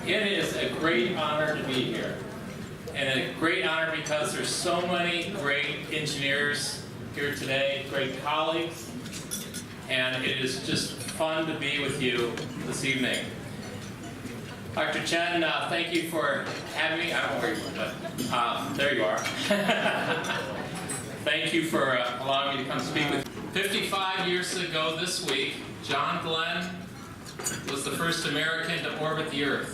It is a great honor to be here. And a great honor because there's so many great engineers here today, great colleagues, and it is just fun to be with you this evening. Dr. Chen, thank you for having me. I don't know where you were, but there you are. Thank you for allowing me to come speak with you. 55 years ago this week, John Glenn was the first American to orbit the Earth.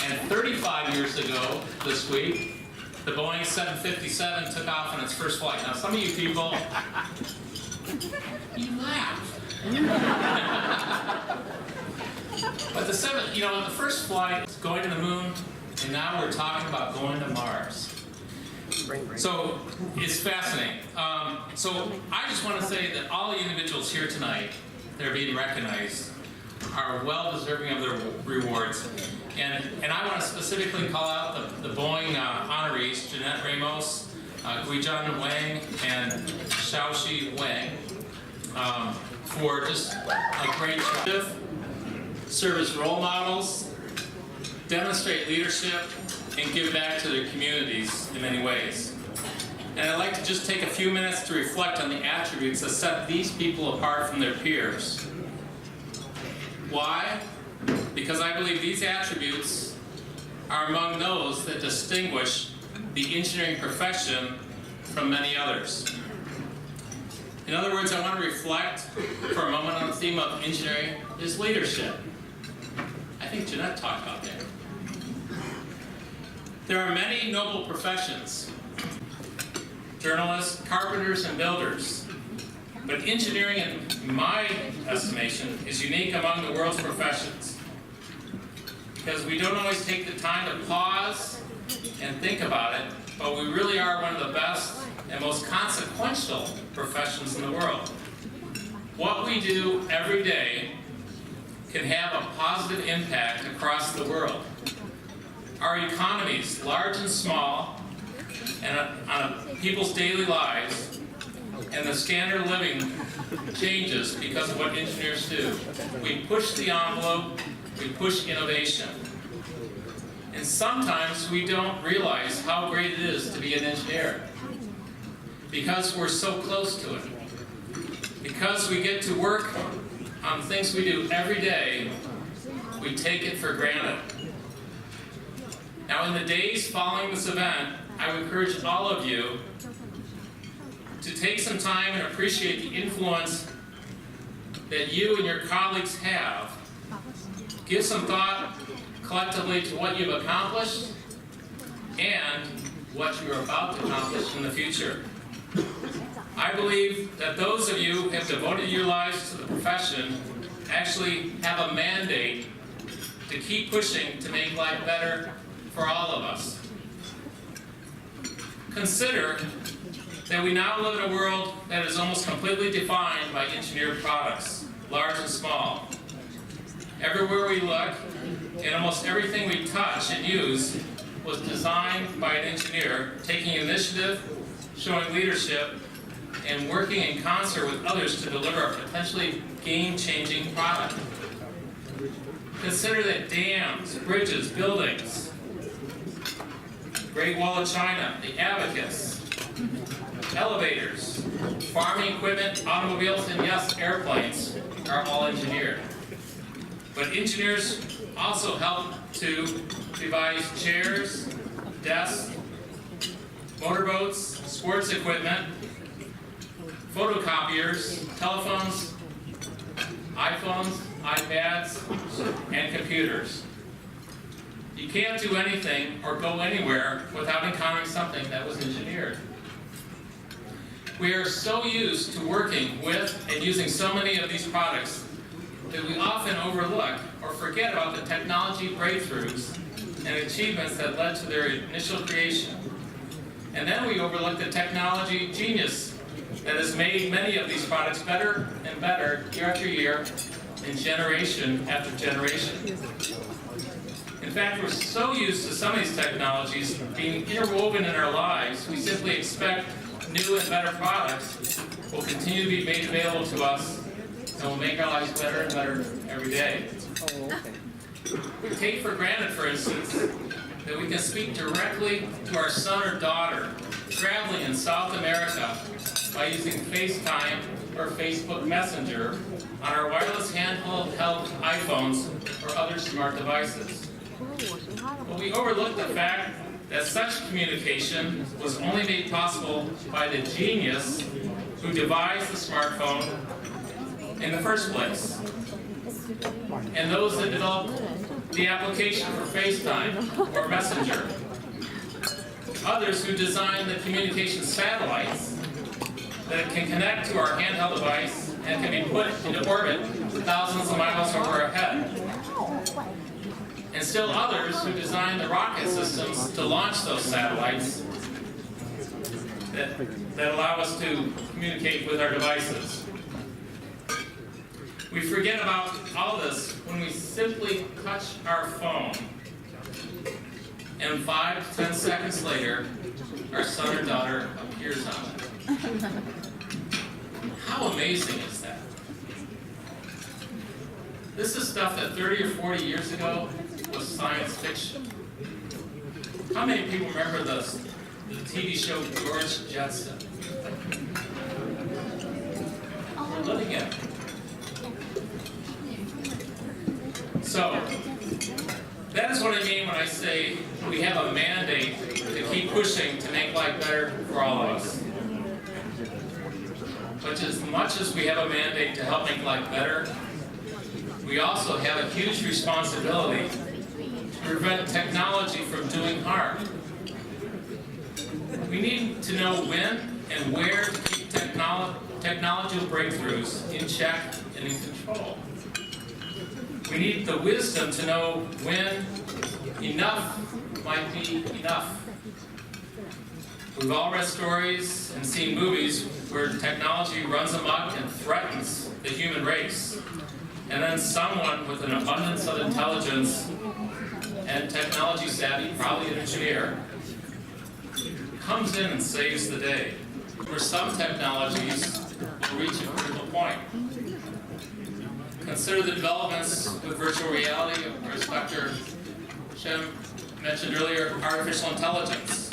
And 35 years ago this week, the Boeing 757 took off on its first flight. Now, some of you people, you laugh. But the first flight is going to the moon, and now we're talking about going to Mars. So it's fascinating. So I just want to say that all the individuals here tonight that are being recognized are well deserving of their rewards. And I want to specifically call out the Boeing honorees, Jeanette Ramos, Guijan Wang, and Xiaoxi Wang, for just a great job. Serve as role models, demonstrate leadership, and give back to their communities in many ways. And I'd like to just take a few minutes to reflect on the attributes that set these people apart from their peers. Why? Because I believe these attributes are among those that distinguish the engineering profession from many others. In other words, I want to reflect for a moment on the theme of engineering is leadership. I think Jeanette talked about that. There are many noble professions: journalists, carpenters, and builders. But engineering, in my estimation, is unique among the world's professions, because we don't always take the time to pause and think about it, but we really are one of the best and most consequential professions in the world. What we do every day can have a positive impact across the world. Our economies, large and small, and on people's daily lives, and the standard of living changes because of what engineers do. We push the envelope, we push innovation. And sometimes we don't realize how great it is to be an engineer, because we're so close to it. Because we get to work on things we do every day, we take it for granted. Now, in the days following this event, I would encourage all of you to take some time and appreciate the influence that you and your colleagues have. Give some thought collectively to what you've accomplished and what you're about to accomplish in the future. I believe that those of you who have devoted your lives to the profession actually have a mandate to keep pushing to make life better for all of us. Consider that we now live in a world that is almost completely defined by engineered products, large and small. Everywhere we look, and almost everything we touch and use was designed by an engineer, taking initiative, showing leadership, and working in concert with others to deliver a potentially game-changing product. Consider that dams, bridges, buildings, Great Wall of China, the Abacus, elevators, farming equipment, automobiles, and yes, airplanes are all engineered. But engineers also help to devise chairs, desks, motorboats, sports equipment, photocopiers, telephones, iPhones, iPads, and computers. You can't do anything or go anywhere without encountering something that was engineered. We are so used to working with and using so many of these products that we often overlook or forget about the technology breakthroughs and achievements that led to their initial creation. And then we overlook the technology genius that has made many of these products better and better year after year and generation after generation. In fact, we're so used to some of these technologies being interwoven in our lives, we simply expect new and better products will continue to be made available to us and will make our lives better and better every day. We take for granted, for instance, that we can speak directly to our son or daughter traveling in South America by using FaceTime or Facebook Messenger on our wireless handheld iPhones or other smart devices. But we overlook the fact that such communication was only made possible by the genius who devised the smartphone in the first place, and those that developed the application for FaceTime or Messenger. Others who designed the communication satellites that can connect to our handheld device and can be put into orbit thousands of miles over our head. And still others who designed the rocket systems to launch those satellites that allow us to communicate with our devices. We forget about all this when we simply touch our phone, and 5 to 10 seconds later, our son or daughter appears on it. How amazing is that? This is stuff that 30 or 40 years ago was science fiction. How many people remember the TV show George Jetson? We're living in it. So, that is what I mean when I say we have a mandate to keep pushing to make life better for all of us. But as much as we have a mandate to help make life better, we also have a huge responsibility to prevent technology from doing harm. We need to know when and where to keep technological breakthroughs in check and in control. We need the wisdom to know when enough might be enough. We've all read stories and seen movies where technology runs amok and threatens the human race. And then someone with an abundance of intelligence and technology savvy, probably an engineer, comes in and saves the day. For some technologies will reach a critical point. Consider the developments with virtual reality, or as Dr. Shem mentioned earlier, artificial intelligence,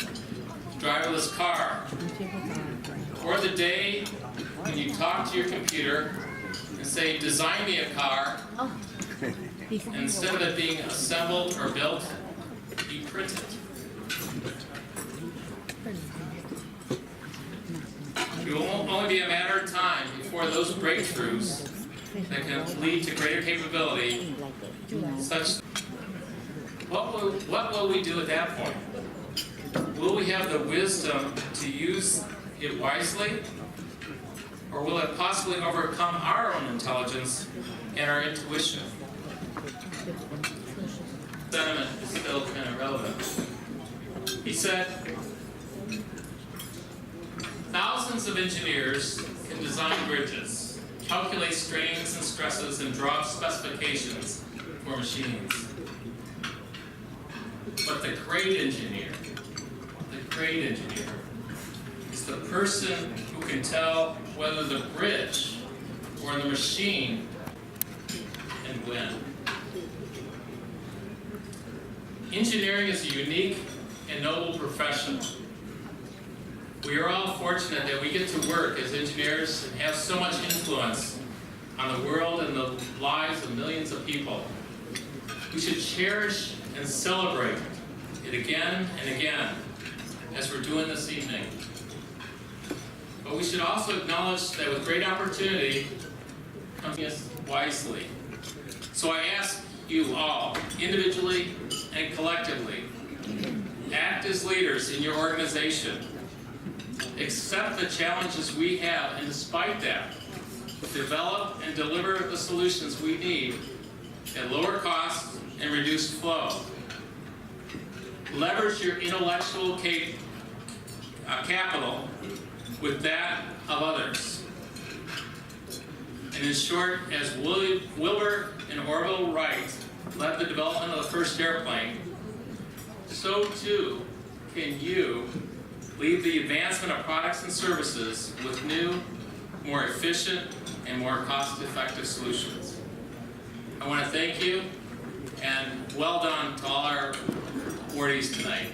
driverless car, or the day when you talk to your computer and say, design me a car, and instead of it being assembled or built, you print it. It will only be a matter of time before those breakthroughs that can lead to greater capability, such. What will we do at that point? Will we have the wisdom to use it wisely? Or will it possibly overcome our own intelligence and our intuition? Sentiment is still kind of relevant. He said, thousands of engineers can design bridges, calculate strains and stresses, and draw up specifications for machines. But the great engineer is the person who can tell whether the bridge or the machine can win. Engineering is a unique and noble profession. We are all fortunate that we get to work as engineers and have so much influence on the world and the lives of millions of people. We should cherish and celebrate it again and again, as we're doing this evening. But we should also acknowledge that with great opportunity comes wisely. So I ask you all, individually and collectively, act as leaders in your organization. Accept the challenges we have, and despite that, develop and deliver the solutions we need at lower cost and reduced flow. Leverage your intellectual capital with that of others. And in short, as Wilbur and Orville Wright led the development of the first airplane, so too can you lead the advancement of products and services with new, more efficient, and more cost-effective solutions. I want to thank you And well done to all our awardees tonight.